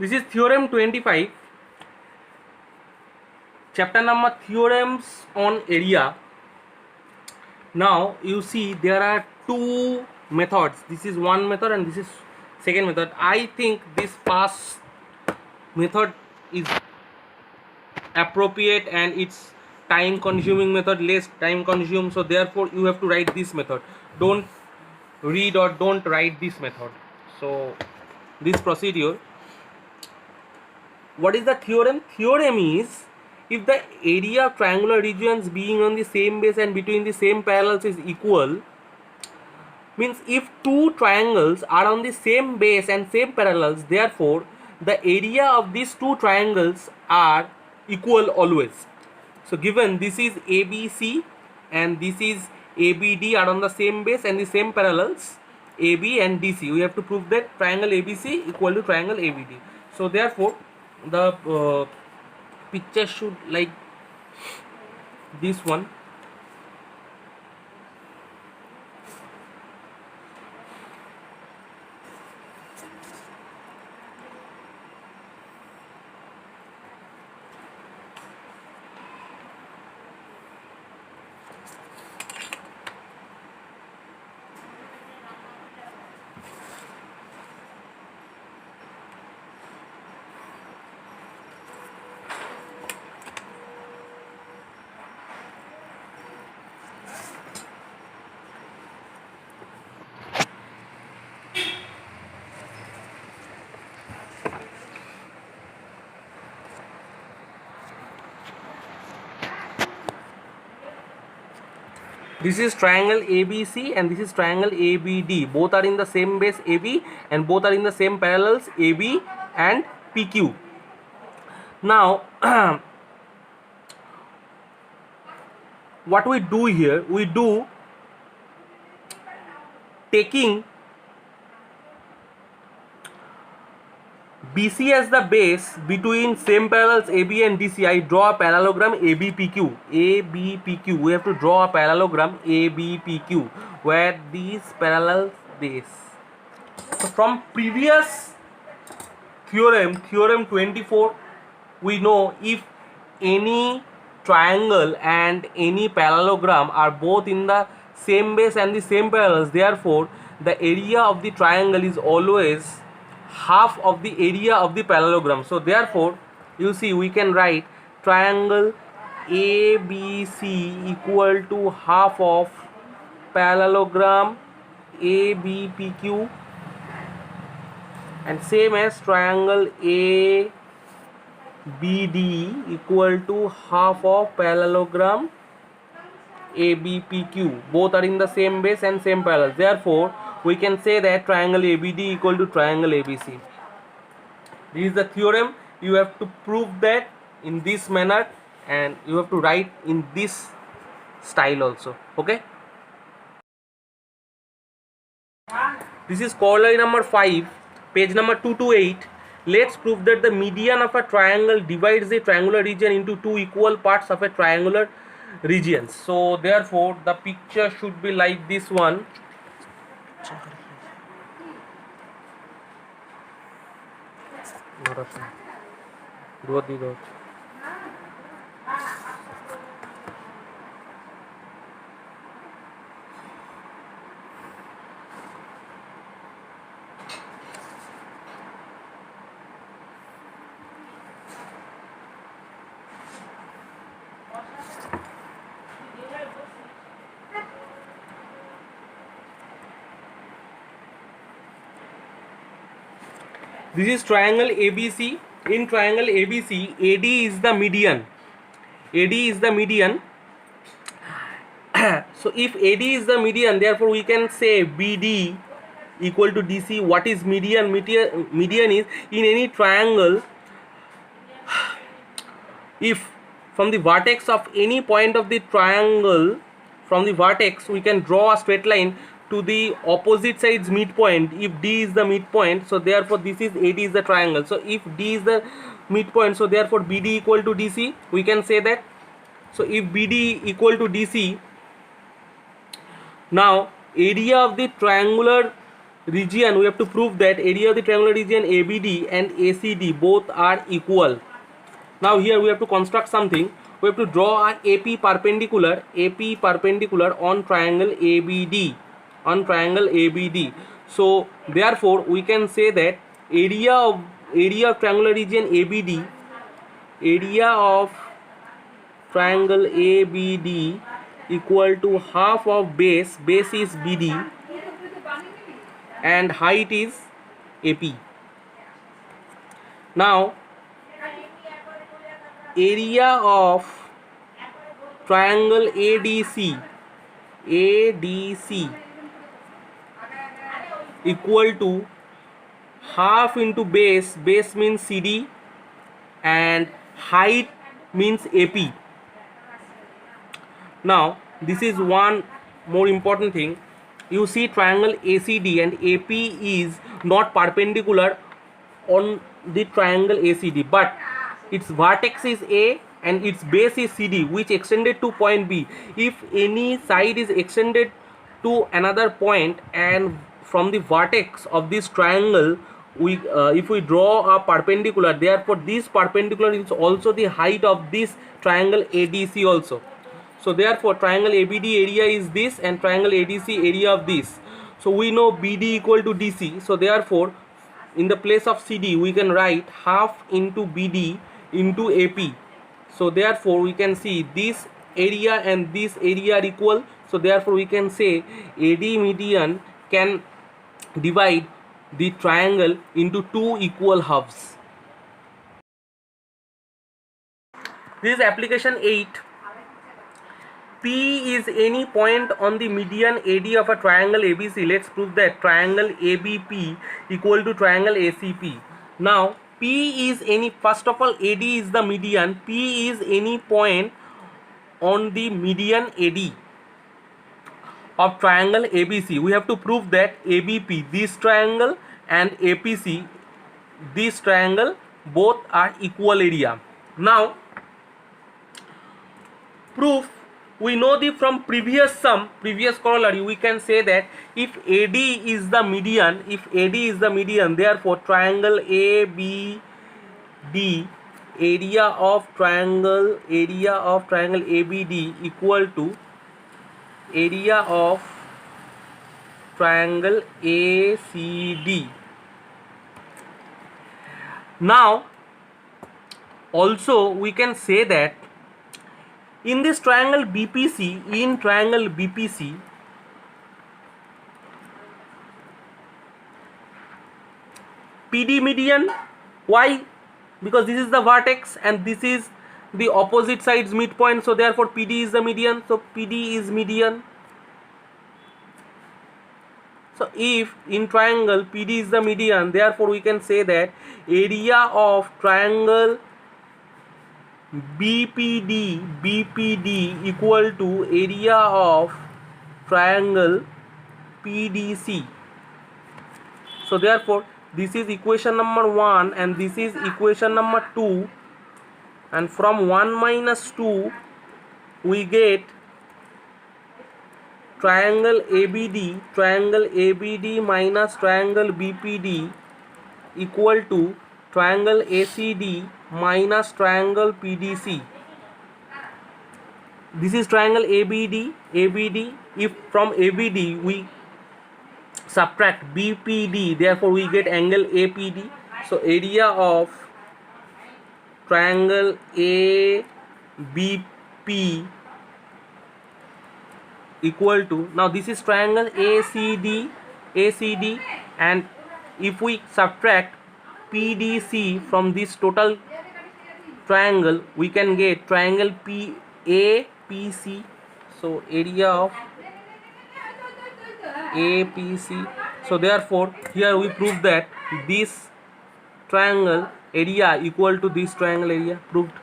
This is theorem 25, chapter number theorems on area. Now you see there are two methods. This is one method and this is second method. I think this first method is appropriate and it's time consuming method, less time consume, so therefore you have to write this method. Don't read or don't write this method. So this procedure, what is the theorem? Theorem is, if the area of triangular regions being on the same base and between the same parallels is equal, means if two triangles are on the same base and same parallels, therefore the area of these two triangles are equal always. So given this is ABC and this is ABD are on the same base and the same parallels, AB and DC, we have to prove that triangle ABC equal to triangle ABD. So therefore the picture should like this one. This is triangle ABC and this is triangle ABD. Both are in the same base AB and both are in the same parallels AB and PQ. Now what we do here, we do taking BC as the base between same parallels AB and DC, I draw a parallelogram ABPQ. ABPQ. We have to draw a parallelogram ABPQ where these parallels base. So from previous theorem, theorem 24, we know if any triangle and any parallelogram are both in the same base and the same parallels, therefore the area of the triangle is always half of the area of the parallelogram. So therefore you see we can write triangle ABC equal to half of parallelogram ABPQ, and same as triangle ABD equal to half of parallelogram ABPQ. Both are in the same base and same parallels, therefore we can say that triangle ABD equal to triangle ABC. This is the theorem. You have to prove that in this manner and you have to write in this style also. Okay. This is corollary number 5, page number 228. Let's prove that the median of a triangle divides a triangular region into two equal parts of a triangular region. So therefore the picture should be like this one. This is triangle ABC. In triangle ABC, AD is the median. AD is the median. So if AD is the median, therefore we can say BD equal to DC. What is median? Median is in any triangle, if from the vertex of any point of the triangle, from the vertex we can draw a straight line to the opposite side's midpoint. If D is the midpoint, so therefore this is AD is the triangle. So if D is the midpoint, so therefore BD equal to DC, we can say that. So if BD equal to DC, now area of the triangular region, we have to prove that area of the triangular region ABD and ACD both are equal. Now here we have to construct something. We have to draw an AP perpendicular on triangle ABD, So therefore we can say that area of triangular region ABD, area of triangle ABD equal to half of base is BD and height is AP. Now area of triangle ADC equal to half into base means CD and height means AP. Now this is one more important thing. You see triangle ACD and AP is not perpendicular on the triangle ACD, but its vertex is A and its base is CD, which extended to point B. If any side is extended to another point and from the vertex of this triangle we if we draw a perpendicular, therefore this perpendicular is also the height of this triangle ADC also. So therefore triangle ABD area is this and triangle ADC area of this. So we know BD equal to DC. So therefore in the place of CD we can write half into BD into AP. So therefore we can see this area and this area are equal. So therefore we can say AD median can divide the triangle into two equal halves. This is application 8. P is any point on the median AD of a triangle ABC. Let's prove that triangle ABP equal to triangle ACP. Now P is any, first of all AD is the median. P is any point on the median AD of triangle ABC. We have to prove that ABP, this triangle, and APC, this triangle, both are equal area. Now proof, we know the from previous corollary, we can say that if AD is the median, therefore triangle ABD, area of triangle ABD equal to area of triangle ACD. Now also we can say that in this triangle BPC, PD median. Why? Because this is the vertex and this is the opposite sides midpoint, so therefore PD is the median, so PD is median. So if in triangle PD is the median, therefore we can say that area of triangle BPD equal to area of triangle PDC. So therefore this is equation number 1 and this is equation number 2, and from 1 minus 2 we get triangle ABD minus triangle BPD equal to triangle ACD minus triangle PDC. This is triangle ABD. If from ABD we subtract BPD, therefore we get angle APD. So area of triangle ABP equal to, now this is triangle ACD, and if we subtract PDC from this total triangle, we can get triangle APC. So area of APC. So therefore here we prove that this triangle area equal to this triangle area. Proved.